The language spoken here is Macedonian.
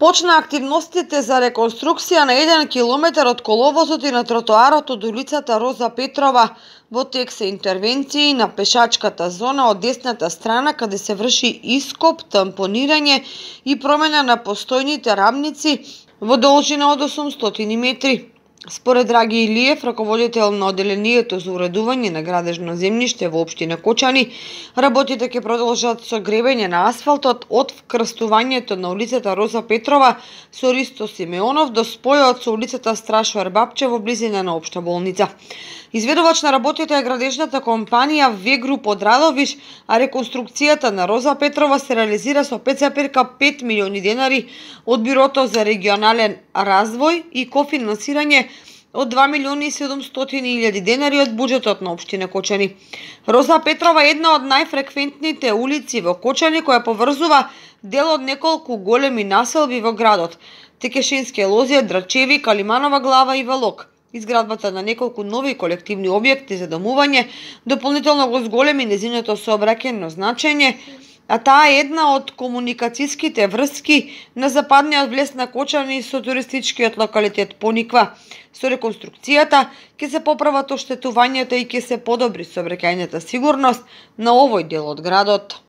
Почна активностите за реконструкција на 1 километар од коловозот и на тротоарот од улицата Роза Петрова. Во тек се интервенции на пешачката зона од десната страна, каде се врши ископ, тампонирање и промена на постојните рамници во должина од 800 метри. Според Драги Илиев, раководител на одделението за уредување на градежно земјиште во општина Кочани, работите ќе продолжат со гребење на асфалтот од вкрстувањето на улицата Роза Петрова со Ристо Симеонов до спојот со улицата Страшвар Бапче во близина на општа болница. Изведувач на работите е градежната компанија V-Груп од Радовиш, а реконструкцијата на Роза Петрова се реализира со 5,5 милиони денари од Бирото за регионален развој и кофинансирање од 2 милиони и 700 денари од буџетот на општина Кочани. Роза Петрова е една од најфреквентните улици во Кочани, која поврзува дел од неколку големи населби во градот: Текешински лозија, Драчеви, Калиманова глава и Валок. Изградбата на неколку нови колективни објекти за домување дополнително го зголеми незиното сообраќајно значење, а таа е една од комуникацијските врски на западниот влез на Кочани со туристичкиот локалитет Пониква. Со реконструкцијата ќе се поправат оштетувањата и ќе се подобри сообраќајната сигурност на овој дел од градот.